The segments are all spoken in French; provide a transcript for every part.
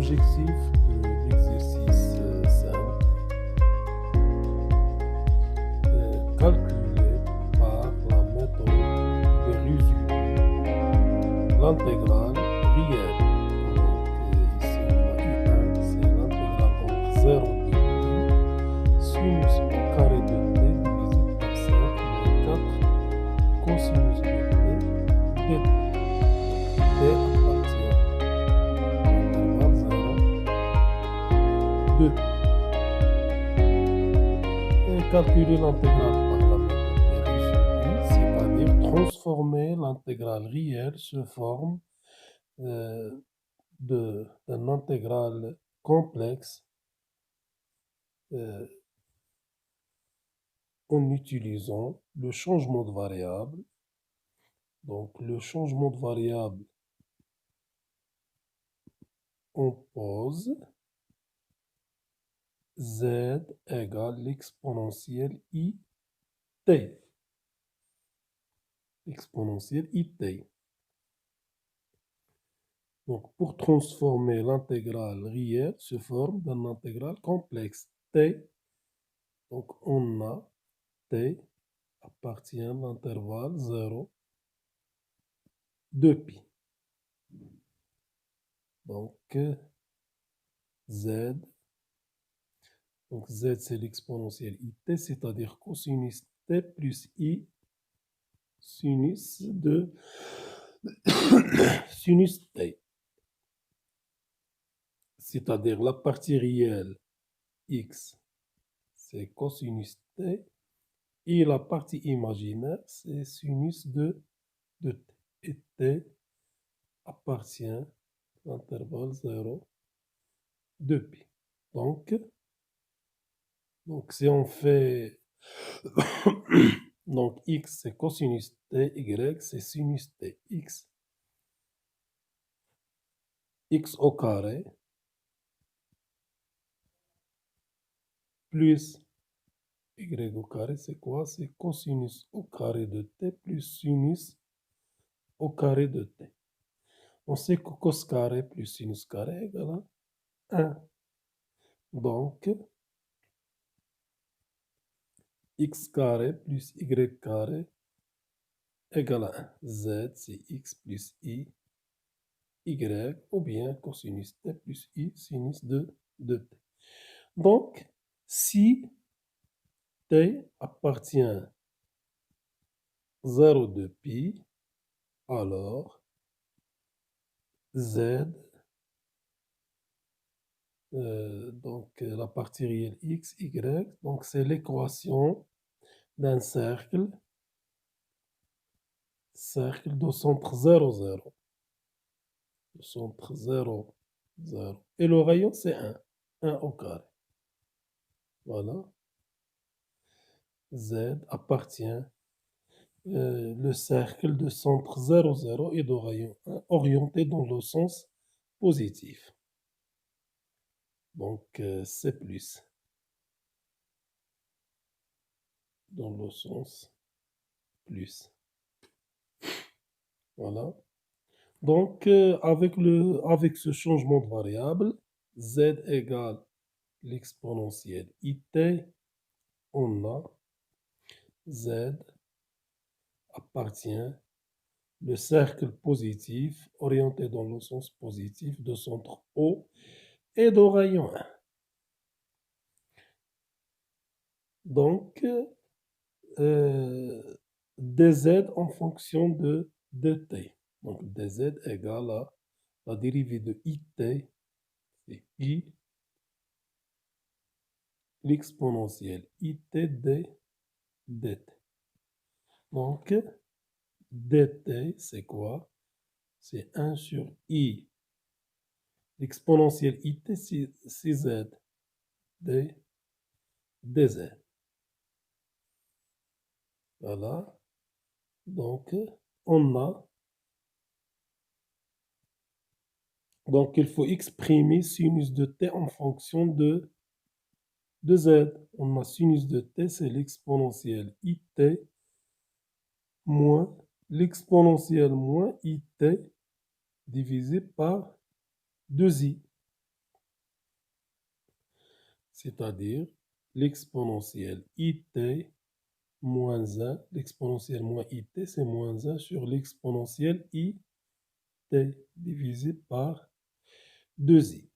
L'objectif de l'exercice 5, calculer par la méthode de résumé l'intégrale réelle. Donc ici on a I1, c'est l'intégrale entre 0 et pi, sinus au carré de t divisé par 5 moins 4 cosinus de t dt. T appartient à l'intervalle 0, 2 pi. Et calculer l'intégrale par la méthode des résumés, c'est-à-dire transformer l'intégrale réelle sous forme d'un intégral complexe en utilisant le changement de variable. Donc le changement de variable, on pose z égale l'exponentielle it. Exponentielle it. Donc, pour transformer l'intégrale réelle sous forme d'un intégral complexe t, donc on a t appartient à l'intervalle 0, 2 pi. Donc, z, donc z c'est l'exponentielle it, c'est-à-dire cosinus t plus i sinus de sinus t. C'est-à-dire la partie réelle x, c'est cosinus t, et la partie imaginaire, c'est sinus de t. Et t appartient à l'intervalle 0, 2 pi. Donc si on fait donc x c'est cosinus t, y c'est sinus t, x au carré plus y au carré, c'est quoi? C'est cosinus au carré de t plus sinus au carré de t. On sait que cos carré plus sinus carré égale à 1. Donc, x carré plus y carré égale à 1. Z, c'est x plus i, y, ou bien cosinus t plus i sinus de t. Donc, si t appartient à 0,2 pi, alors z, donc la partie réelle x, y, donc c'est l'équation d'un cercle de centre 0, 0. Le centre 0, 0. Et le rayon, c'est 1 au carré. Voilà. Z appartient le cercle de centre 0, 0 et de rayon 1 orienté dans le sens positif. Donc, c'est plus. Dans le sens plus. Voilà. Donc, avec ce changement de variable, z égale l'exponentielle it, on a z appartient le cercle positif orienté dans le sens positif de centre O et de rayon 1. Donc, dz en fonction de dt. Donc, dz égale à la dérivée de it, c'est i, l'exponentielle it dt. Donc, dt, c'est quoi? C'est 1 sur i. L'exponentielle it, c'est z, dz. Voilà. Donc, on a. Donc, il faut exprimer sinus de t en fonction de z. On a sinus de t, c'est l'exponentielle it moins l'exponentielle moins it divisé par 2i. c'est-à-dire l'exponentielle it moins 1, l'exponentielle moins it, c'est moins 1 sur l'exponentielle it divisé par 2i.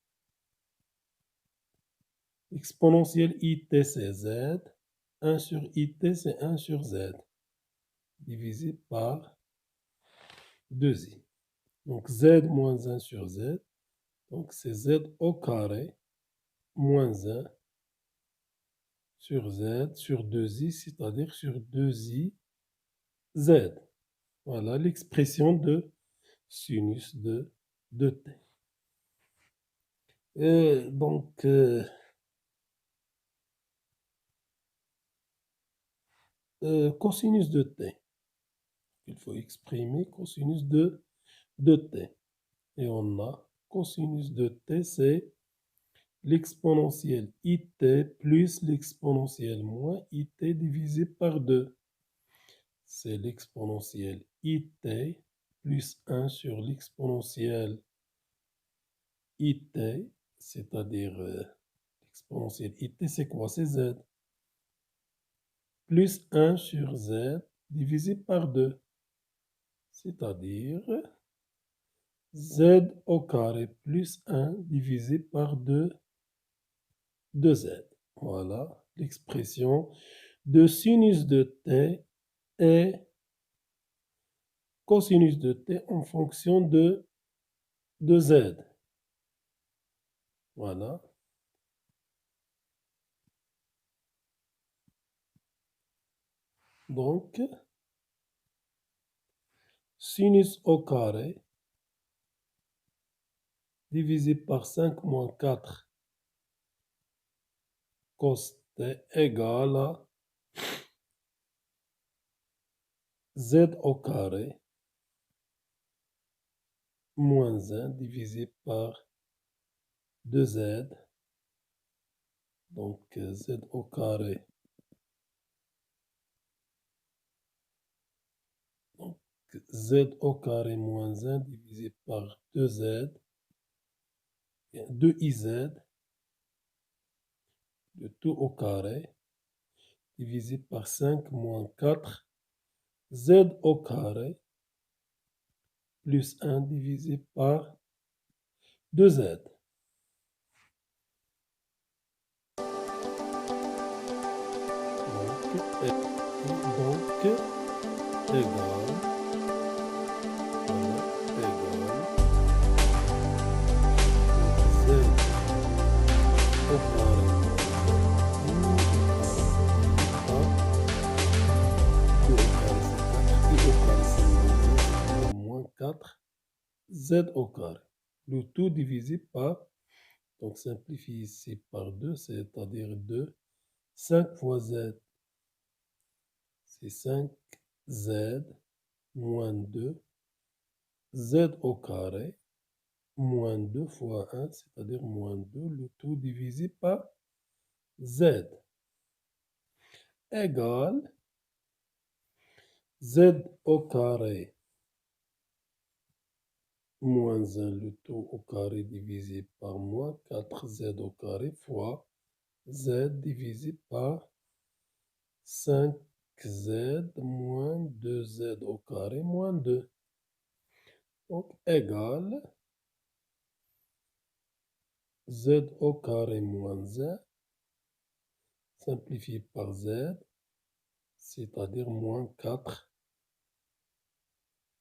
Exponentielle it, c'est z. 1 sur it, c'est 1 sur z, divisé par 2i. Donc z moins 1 sur z, donc c'est z au carré moins 1 sur z sur 2i, c'est-à-dire sur 2i z. Voilà l'expression de sinus de t. Et donc, cosinus de t. Il faut exprimer cosinus de t. Et on a cosinus de t, c'est l'exponentielle it plus l'exponentielle moins it divisé par 2. C'est l'exponentielle it plus 1 sur l'exponentielle it, c'est-à-dire l'exponentielle it, c'est quoi? C'est z. Plus 1 sur z divisé par 2. C'est-à-dire z au carré plus 1 divisé par 2 de z. Voilà l'expression de sinus de t et cosinus de t en fonction de z. Voilà. Donc, sinus au carré divisé par 5 moins 4 cos t égale à z au carré moins 1 divisé par 2z. Donc, z au carré. Donc, z au carré moins 1 divisé par 2z, 2iz, de tout au carré, divisé par 5 moins 4, z au carré, plus 1 divisé par 2z. Donc, égal, voilà, égal, z au carré moins 4, z au carré. Le tout divisé par, donc simplifie ici par 2, c'est-à-dire 2. 5 fois z, c'est 5z moins 2, z au carré, moins 2 fois 1, c'est-à-dire moins 2, le tout divisé par z, égale z au carré, moins 1, le tout au carré divisé par moins 4z au carré fois z divisé par 5z moins 2z au carré moins 2. Donc, égale z au carré moins 1, simplifié par z, c'est-à-dire moins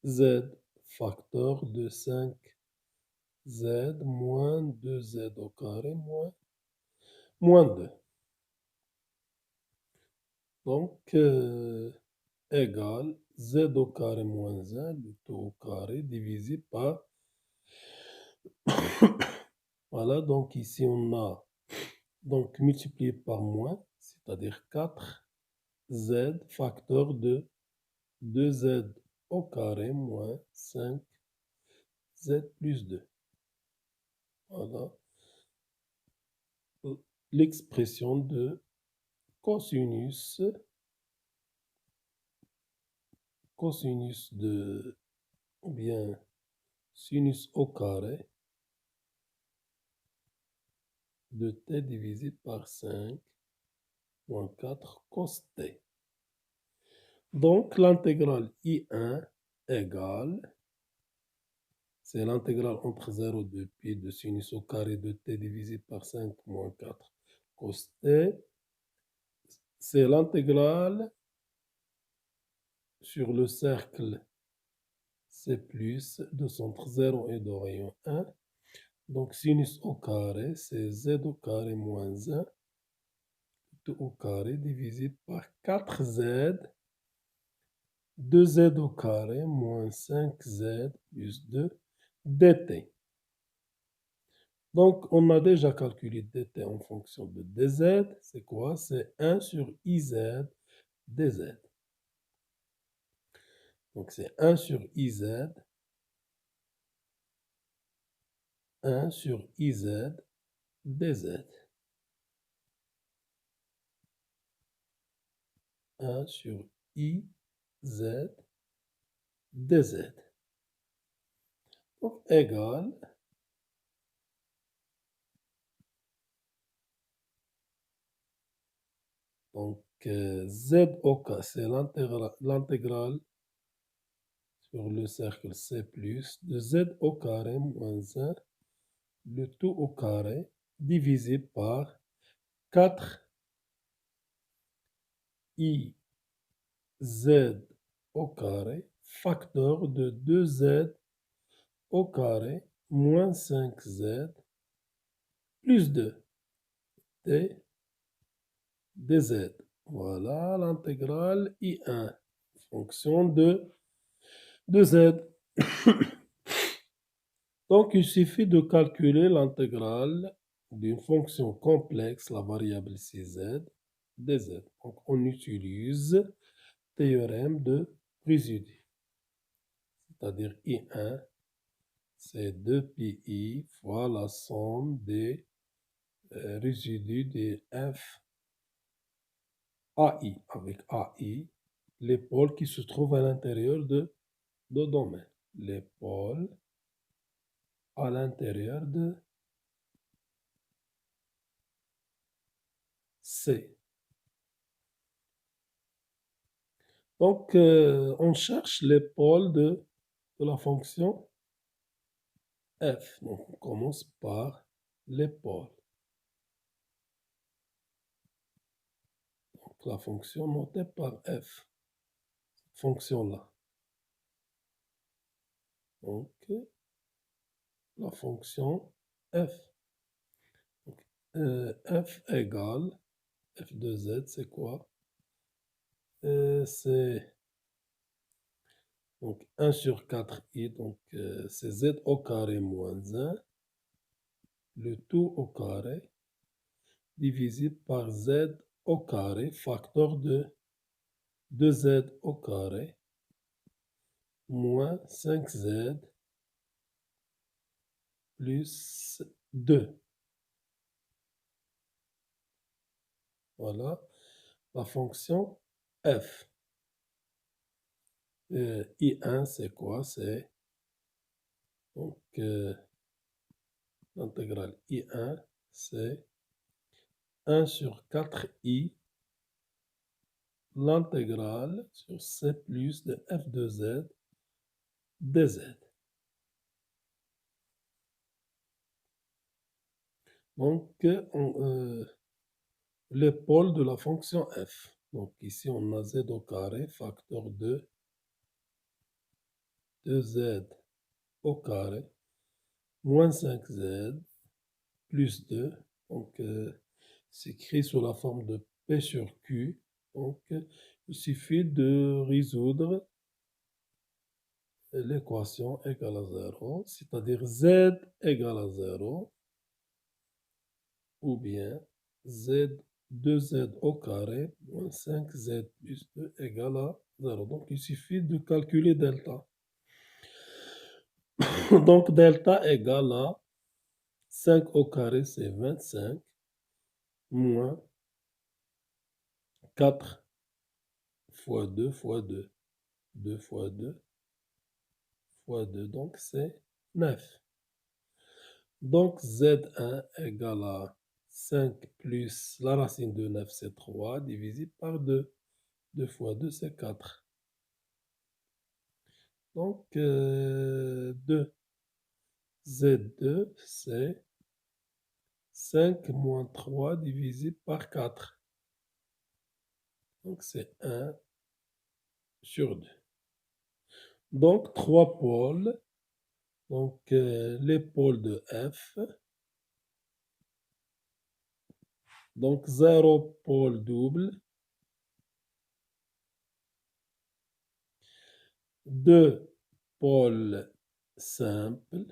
4z, facteur de 5z moins 2z au carré moins 2. Donc, égale z au carré moins 1, le tout au carré, divisé par... Voilà, donc ici on a donc multiplié par moins, c'est-à-dire 4z facteur de 2z au carré moins 5z plus 2. Voilà l'expression de cosinus de, ou bien sinus au carré de t divisé par 5 moins 4 cos t. Donc, l'intégrale I1 égale, c'est l'intégrale entre 0 et 2π de sinus au carré de t divisé par 5 moins 4 cos t. C'est l'intégrale sur le cercle C plus de centre 0 et de rayon 1. Donc, sinus au carré, c'est z au carré moins 1 tout au carré divisé par 4z, 2z au carré moins 5z plus 2 dt. Donc, on a déjà calculé dt en fonction de dz. C'est quoi? C'est 1 sur iz dz. Donc, c'est 1 sur iz, 1 sur iz dz. 1 sur iz dz. Donc, égale, donc z au carré, c'est l'intégrale sur le cercle C plus de z au carré moins 1, le tout au carré, divisé par 4 i z au carré, facteur de 2z au carré moins 5z plus 2 t dz. Voilà l'intégrale I1, fonction de z. Donc, il suffit de calculer l'intégrale d'une fonction complexe, la variable Cz, dz. Donc, on utilise le théorème de résidus. C'est-à-dire I1, c'est 2pi fois la somme des résidus de f AI, avec AI, les pôles qui se trouvent à l'intérieur de domaine. Les pôles à l'intérieur de C. Donc, on cherche les pôles de la fonction f. Donc, on commence par les pôles. Donc, la fonction notée par f, cette fonction-là. Donc, la fonction f. Donc, f égale, f de z, c'est quoi? C'est donc 1 sur 4i, donc c'est z au carré moins 1, le tout au carré, divisé par z au carré, facteur de 2z au carré, moins 5z plus 2. Voilà la fonction f. I1, c'est quoi? C'est donc l'intégrale I1, c'est 1 sur 4i, l'intégrale sur C plus de f de z dz. Donc, les pôles de la fonction f. Donc, ici, on a z au carré, facteur de 2z au carré, moins 5z, plus 2. Donc, c'est écrit sous la forme de P sur Q. Donc, il suffit de résoudre l'équation égale à 0, c'est-à-dire z égale à 0, ou bien z 2z au carré moins 5z plus 2 égale à 0. Donc, il suffit de calculer delta. Donc, delta égale à 5 au carré, c'est 25, moins 4 fois 2 fois 2. 2 fois 2 fois 2, donc c'est 9. Donc, Z1 égale à 5 plus la racine de 9, c'est 3, divisé par 2. 2 fois 2, c'est 4. Donc, 2. Z2, c'est 5 moins 3 divisé par 4. Donc, c'est 1 sur 2. Donc, 3 pôles. Donc, les pôles de F. Donc, 0 pôle double. 2 pôles simples.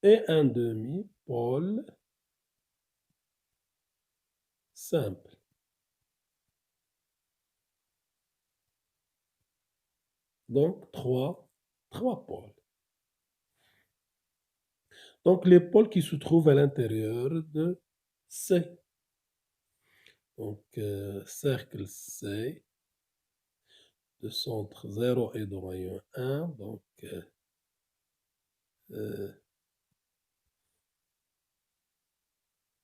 Et un demi-pôle simple. Donc, 3 pôles. Donc, les pôles qui se trouvent à l'intérieur de C. Donc, cercle C, de centre 0 et de rayon 1. Donc,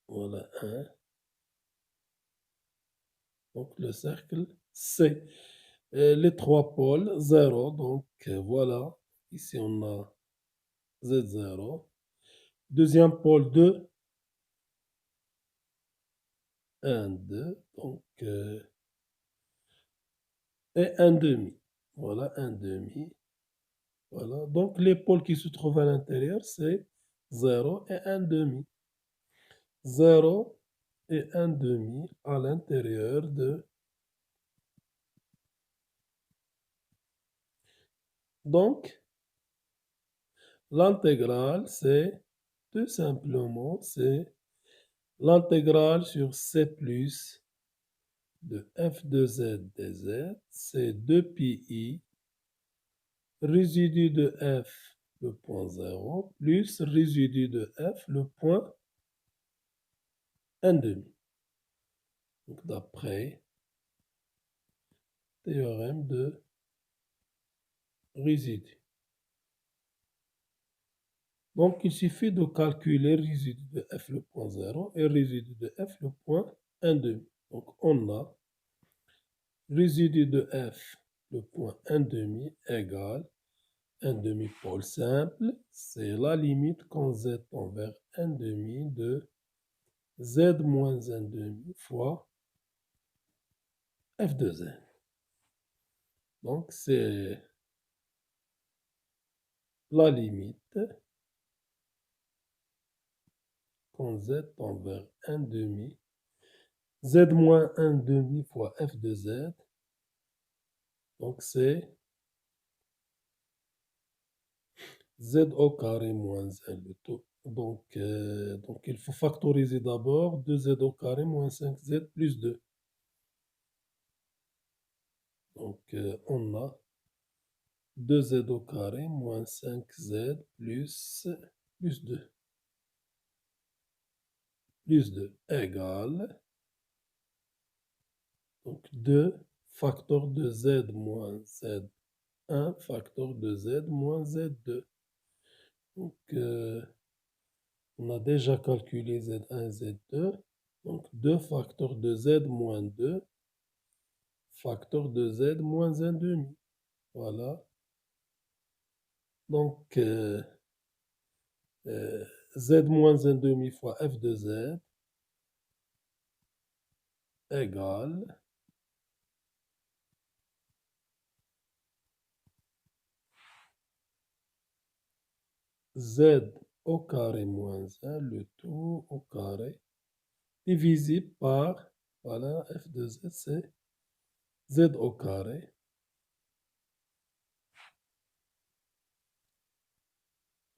voilà 1. Donc, le cercle C. Et les 3 pôles, 0. Donc, voilà. Ici, on a Z0. Deuxième pôle 2. 1, 2. Donc, et un demi. Voilà, un demi. Voilà. Donc, les pôles qui se trouvent à l'intérieur, c'est 0 et un demi. 0 et un demi à l'intérieur de... Donc, l'intégrale, c'est tout simplement, c'est l'intégrale sur C plus de f de z dz, c'est 2pi résidu de f, le point 0, plus résidu de f, le point 1 demi. Donc, d'après théorème de résidu. Donc, il suffit de calculer résidu de f, le point 0, et résidu de f, le point 1 demi. Donc, on a résidu de f, le point 1 demi, égale 1 demi-pôle simple. C'est la limite quand z tend vers 1 demi de z moins 1 demi fois f de z. Donc, c'est la limite quand z tend vers 1 demi, z moins 1 demi fois f de z. Donc, c'est z au carré moins 1, le tout. Donc, il faut factoriser d'abord 2z au carré moins 5z plus 2. Donc, on a 2z au carré moins 5z plus 2. Plus 2 égale, donc 2 facteur de z moins z1 facteur de z moins z2. Donc, on a déjà calculé z1 et z2. Donc, 2 facteurs de z moins 2 facteur de z moins 1 demi. Voilà. Donc, z moins 1 demi fois f de z égale z au carré moins 1, le tout au carré, divisé par, voilà, f de z, c'est z au carré,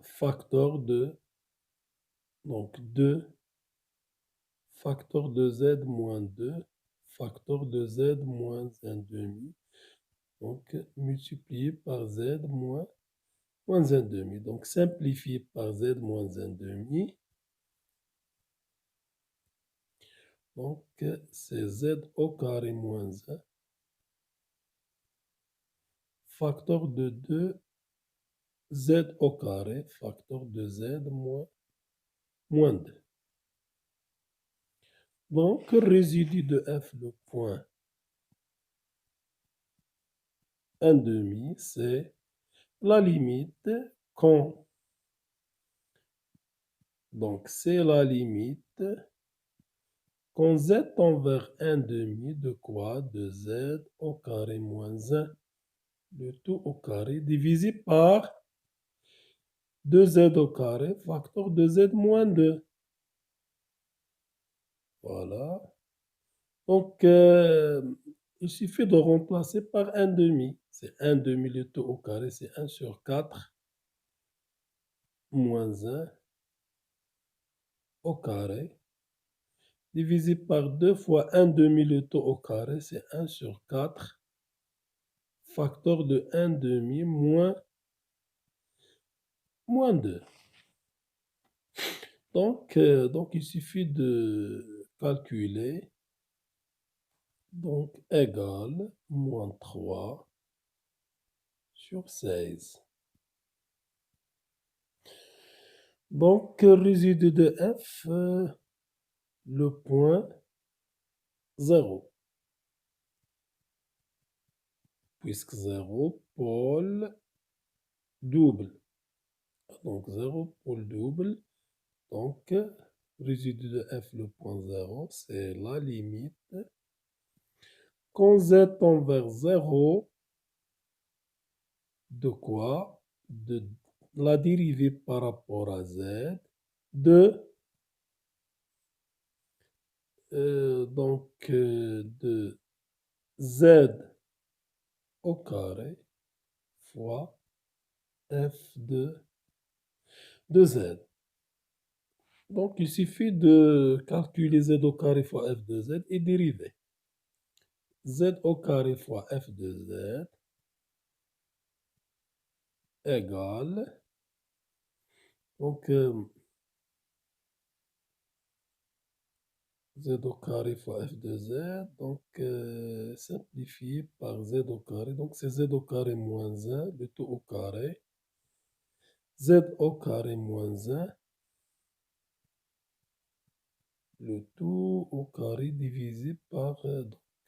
facteur de, donc 2, facteur de z moins 2, facteur de z moins 1 demi, donc multiplié par z moins 1 demi. Donc simplifié par z moins 1 demi. Donc c'est z au carré moins 1. Facteur de 2, z au carré, facteur de z moins 2. Donc, résidu de f, le point 1/2, c'est la limite quand, donc c'est la limite quand z tend vers 1/2 de quoi? De z au carré moins 1, le tout au carré, divisé par 2z au carré, facteur de z moins 2. Voilà. Donc, il suffit de remplacer par 1/2. C'est 1/2 le tout au carré, c'est 1 sur 4 moins 1 au carré, divisé par 2 fois 1/2 le tout au carré, c'est 1 sur 4, facteur de 1/2 moins 2. Donc, il suffit de calculer, donc égal moins 3 sur 16. Donc, résidu de f, le point 0. Puisque 0, pôle double. Donc 0, pôle double. Donc, résidu de f, le point 0, c'est la limite. Quand z tend vers 0, de quoi? De la dérivée par rapport à z de, de z au carré fois f de z. Donc, il suffit de calculer z au carré fois f de z et dériver. Z au carré fois f de z égale, donc, z au carré fois f de z, donc, simplifié par z au carré, donc c'est z au carré moins 1, le tout au carré, z au carré moins 1, le tout au carré divisé par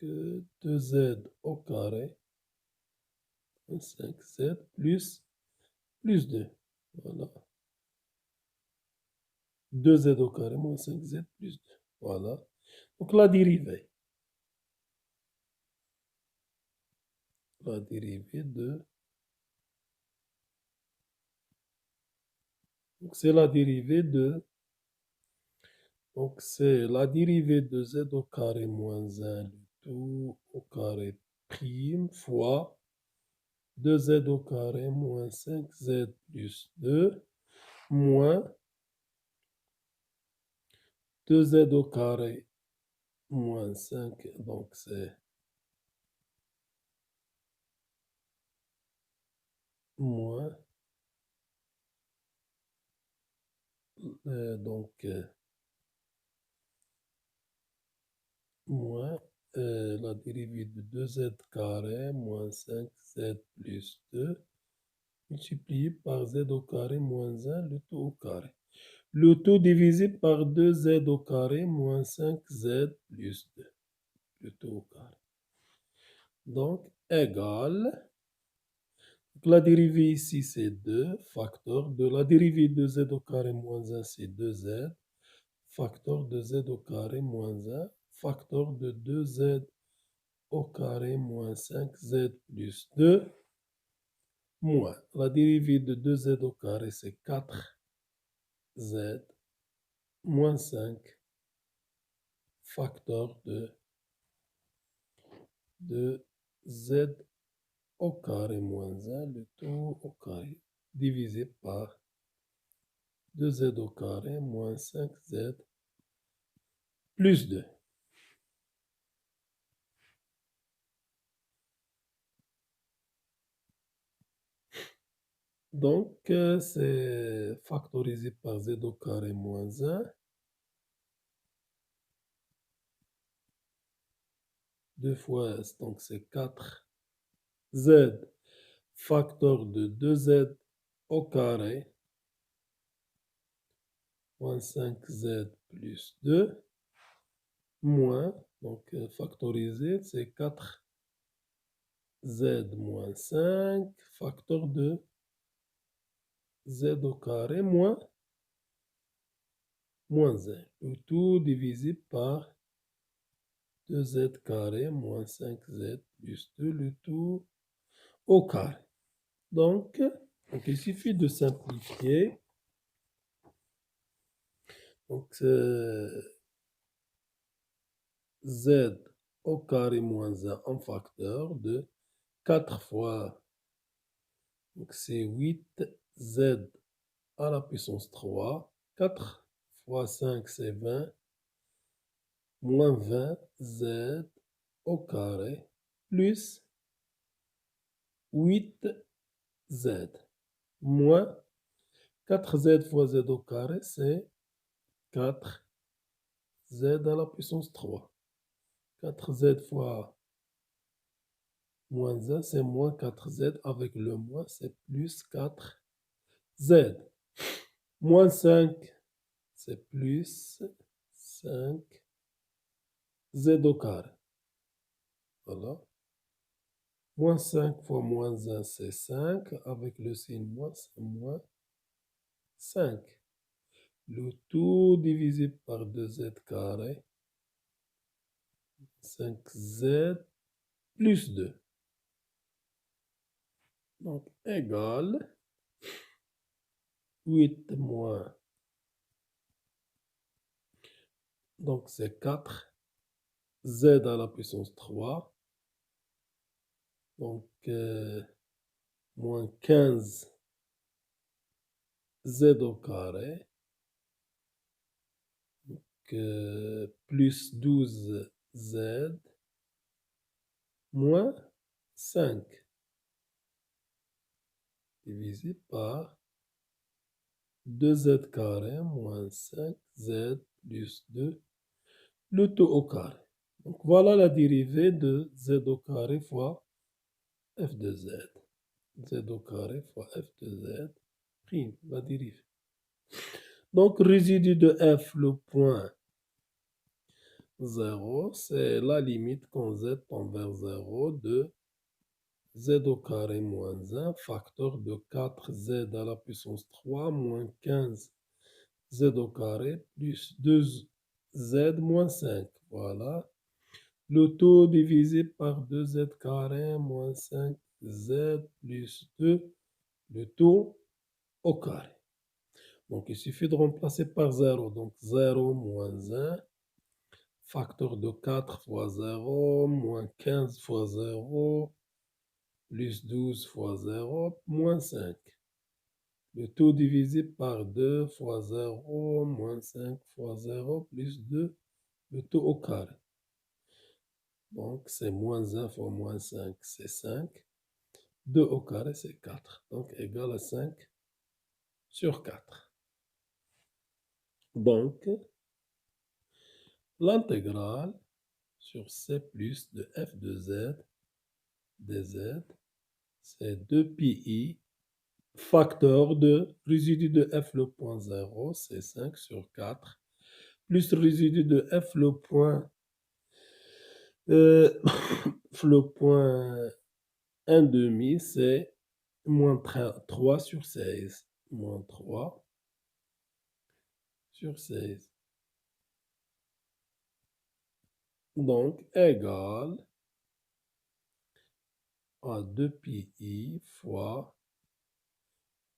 2z au carré, 5z plus 2. Voilà. 2z au carré moins 5z plus 2. Voilà. Donc la dérivée. La dérivée de... Donc c'est la dérivée de... Donc c'est la dérivée de z au carré moins 1, le tout au carré prime fois 2z au carré moins 5z plus 2 moins 2z au carré moins 5. Donc c'est moins... moins la dérivée de 2z carré moins 5z plus 2 multiplié par z au carré moins 1, le tout au carré. Le tout divisé par 2z au carré moins 5z plus 2, le tout au carré. Donc, égal, la dérivée ici c'est 2, facteur de la dérivée de z au carré moins 1 c'est 2z, facteur de z au carré moins 1, facteur de 2z au carré moins 5z plus 2, moins la dérivée de 2z au carré, c'est 4z moins 5, facteur de z au carré moins 1, le tout au carré, divisé par 2z au carré moins 5z plus 2. Donc, c'est factorisé par z au carré moins 1. 2 fois s, donc c'est 4z, facteur de 2z au carré, moins 5z plus 2, moins, donc factorisé, c'est 4z moins 5, facteur de z au carré moins 1. Le tout divisé par 2z carré moins 5z plus 2, le tout au carré. Donc il suffit de simplifier. Donc, z au carré moins 1 en facteur de 4 fois, donc c'est 8z à la puissance 3. 4 fois 5, c'est 20, moins 20z au carré, plus 8z, moins 4z fois z au carré, c'est 4z à la puissance 3. 4z fois moins 1, c'est moins 4z. Avec le moins, c'est plus 4z. Moins 5, c'est plus 5z au carré. Voilà. Moins 5 fois moins 1, c'est 5. Avec le signe moins, c'est moins 5. Le tout divisé par 2z carré, 5z plus 2. Donc, égal 8 moins. Donc, c'est 4z à la puissance 3. Donc, moins 15z au carré. Donc, plus 12z moins 5 divisé par 2z carré moins 5z plus 2, le tout au carré. Donc voilà la dérivée de z au carré fois f de z. Z au carré fois f de z prime, la dérivée. Donc résidu de f, le point 0, c'est la limite quand z tend vers 0 de z au carré moins 1, facteur de 4z à la puissance 3 moins 15z au carré plus 2z moins 5. Voilà. Le tout divisé par 2z carré moins 5z plus 2, le tout au carré. Donc il suffit de remplacer par 0. Donc 0 moins 1, facteur de 4 fois 0, moins 15 fois 0, plus 12 fois 0, moins 5. Le tout divisé par 2 fois 0, moins 5 fois 0, plus 2, le tout au carré. Donc, c'est moins 1 fois moins 5, c'est 5. 2 au carré, c'est 4. Donc, égal à 5 sur 4. Donc, l'intégrale sur c plus de f de z, dz, c'est 2pi facteur de résidu de f le point 0, c'est 5 sur 4, plus résidu de f le point, le point 1 demi, c'est moins 3 sur 16. Moins 3 sur 16. Donc, égal à 2pi fois,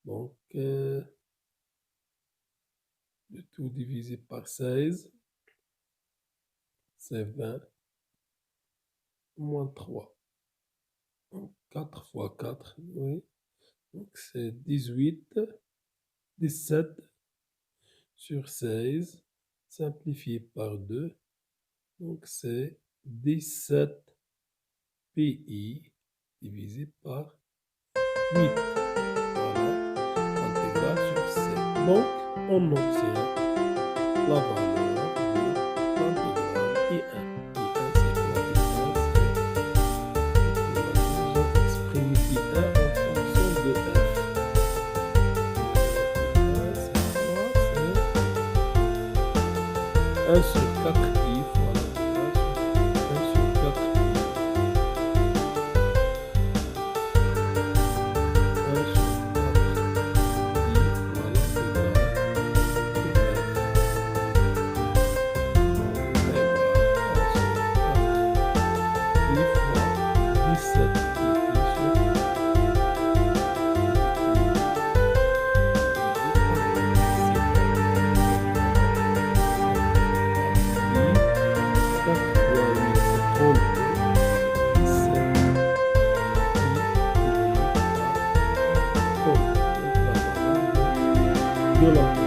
donc, le tout divisé par 16, c'est 20, moins 3. Donc, 4 fois 4, oui. Donc, c'est 18, 17 sur 16, simplifié par 2. Donc, c'est 17 pi divisé par 8. Voilà, intégrale sur c. Donc, on obtient la valeur de l'intégrale I1. I1, c'est quoi? I1, c'est... On a déjà exprimé I1 en fonction de f. I1, c'est quoi? C'est 1 sur 4i fois la de la